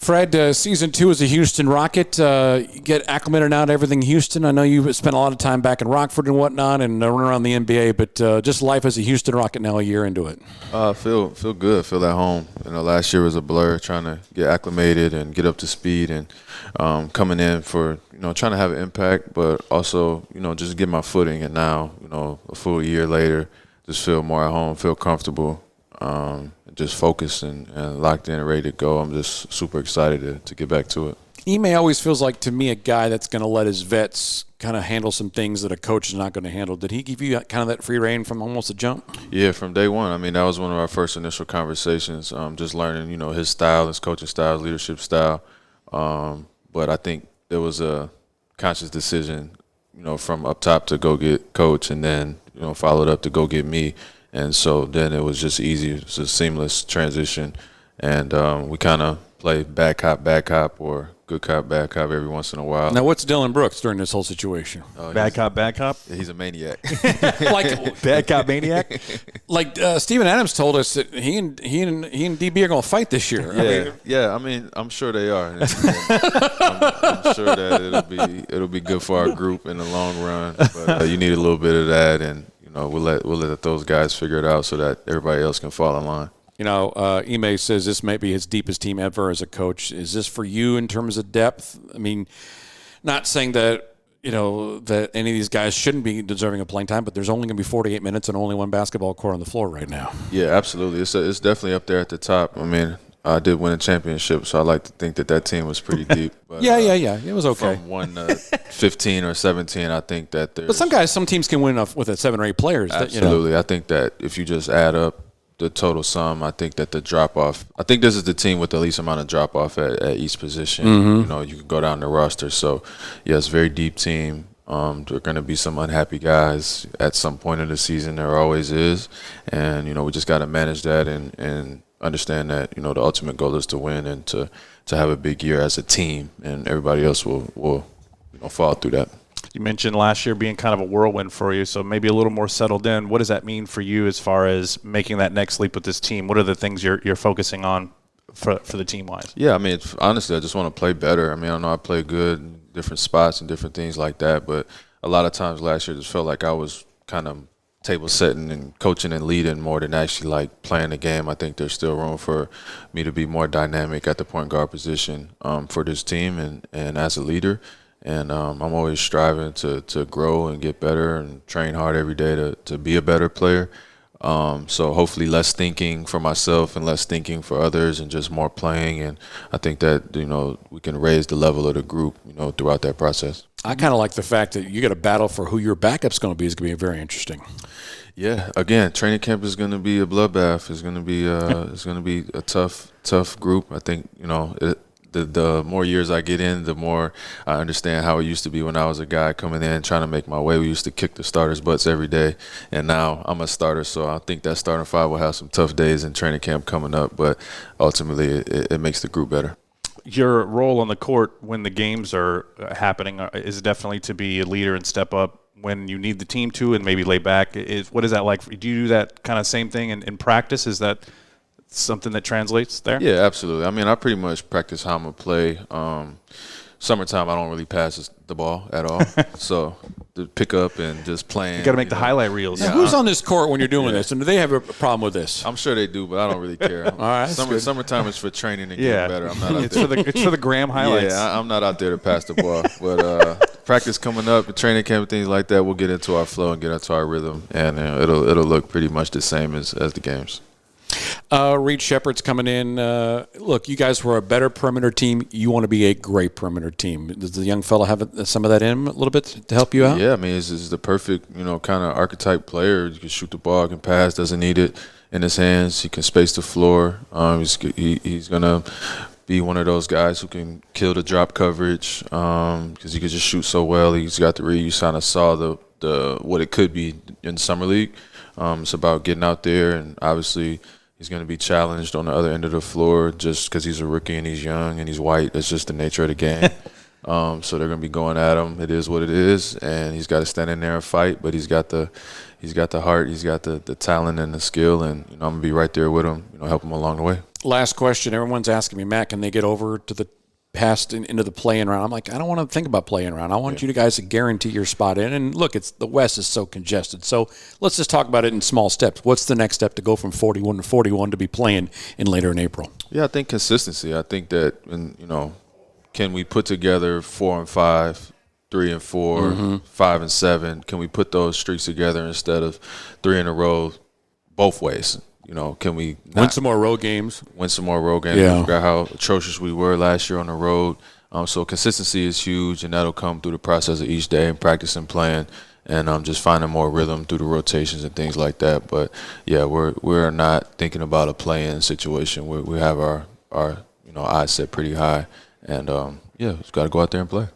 Fred, season 2 as a Houston Rocket. You get acclimated now to everything Houston. I know you've spent a lot of time back in Rockford and whatnot and running around the NBA, but just life as a Houston Rocket now a year into it. Feel good. Feel at home. Last year was a blur, trying to get acclimated and get up to speed, and coming in for trying to have an impact, but also just get my footing. And now a full year later, just feel more at home, feel comfortable. Just focused and locked in and ready to go. I'm just super excited to get back to it. Ime always feels like, to me, a guy that's going to let his vets kind of handle some things that a coach is not going to handle. Did he give you kind of that free rein from almost a jump? Yeah, from day one. I mean, that was one of our first initial conversations, just learning, his style, his coaching style, his leadership style. But I think there was a conscious decision, from up top to go get coach, and then, followed up to go get me. And so then it was just easy. It was a seamless transition. And we kind of play bad cop, or good cop, bad cop every once in a while. Now, what's Dylan Brooks during this whole situation? Bad cop? He's a maniac. Like bad cop maniac? Like Steven Adams told us that he and DB are going to fight this year. I mean, I'm sure they are. I'm sure that it'll be good for our group in the long run. But you need a little bit of that, and we'll let those guys figure it out so that everybody else can fall in line. Ime says this might be his deepest team ever as a coach. Is this for you in terms of depth? I mean, not saying that that any of these guys shouldn't be deserving of playing time, but there's only going to be 48 minutes and only one basketball court on the floor right now. Yeah, absolutely. It's definitely up there at the top. I mean, I did win a championship, so I like to think that team was pretty deep. But, yeah. It was okay. From 1 to 15 or 17, I think that there's... But some teams can win with 7 or 8 players. Absolutely. I think that if you just add up the total sum, I think that the drop-off... I think this is the team with the least amount of drop-off at each position. Mm-hmm. You can go down the roster. So, yes, very deep team. There are going to be some unhappy guys at some point in the season. There always is. And, we just got to manage that and understand that the ultimate goal is to win and to have a big year as a team, and everybody else will follow through that. You mentioned last year being kind of a whirlwind for you, so maybe a little more settled in. What does that mean for you as far as making that next leap with this team? What are the things you're focusing on for the team wise? Yeah, I mean, honestly, I just want to play better. I mean, I know I play good in different spots and different things like that, but a lot of times last year just felt like I was kind of table setting and coaching and leading more than actually like playing the game. I think there's still room for me to be more dynamic at the point guard position for this team and as a leader. And I'm always striving to grow and get better and train hard every day to be a better player. So hopefully less thinking for myself and less thinking for others and just more playing. And I think that, we can raise the level of the group, throughout that process. I kind of like the fact that you got to battle for who your backup's going to be. Is going to be very interesting. Yeah, again, training camp is going to be a bloodbath. It's going to be a tough group. I think the more years I get in, the more I understand how it used to be when I was a guy coming in trying to make my way. We used to kick the starters' butts every day, and now I'm a starter, so I think that starting five will have some tough days in training camp coming up, but ultimately it makes the group better. Your role on the court when the games are happening is definitely to be a leader and step up when you need the team to and maybe lay back. What is that like? Do you do that kind of same thing in practice? Is that something that translates there? Yeah, absolutely. I mean, I pretty much practice how I'm going to play. Summertime, I don't really pass the ball at all. So to pick up and just playing. You got to make the highlight reels. Now, who's on this court when you're doing this? And do they have a problem with this? I'm sure they do, but I don't really care. All right, summertime is for training and getting better. I'm not out it's for the Graham highlights. Yeah, I'm not out there to pass the ball. But practice coming up, training camp, things like that, we'll get into our flow and get into our rhythm, and it'll look pretty much the same as the games. Reed Shepherd's coming in. Look, you guys were a better perimeter team. You want to be a great perimeter team. Does the young fella have some of that in him a little bit to help you out? Yeah, I mean, he's the perfect, kind of archetype player. He can shoot the ball, can pass, doesn't need it in his hands. He can space the floor. He's going to be one of those guys who can kill the drop coverage because he can just shoot so well. He's got the read. You kind of saw the what it could be in summer league. It's about getting out there, and obviously he's going to be challenged on the other end of the floor just because he's a rookie and he's young and he's white. That's just the nature of the game. So they're going to be going at him. It is what it is, and he's got to stand in there and fight. But he's got the heart, he's got the talent and the skill, and I'm going to be right there with him, help him along the way. Last question. Everyone's asking me, Matt, can they get over to the past into the play-in round? I'm like, I don't want to think about play-in round. I want you guys to guarantee your spot in. And look, the West is so congested. So let's just talk about it in small steps. What's the next step to go from 41 to 41 to be playing in later in April? Yeah, I think consistency. I think that, can we put together 4 and 5, 3 and 4, 5 and 7? Can we put those streaks together instead of 3 in a row both ways? Can we win some more road games? Win some more road games. Yeah. We forgot how atrocious we were last year on the road. So consistency is huge, and that'll come through the process of each day and practice and playing, and just finding more rhythm through the rotations and things like that. But yeah, we're not thinking about a play-in situation. We have our eyes set pretty high, and just got to go out there and play.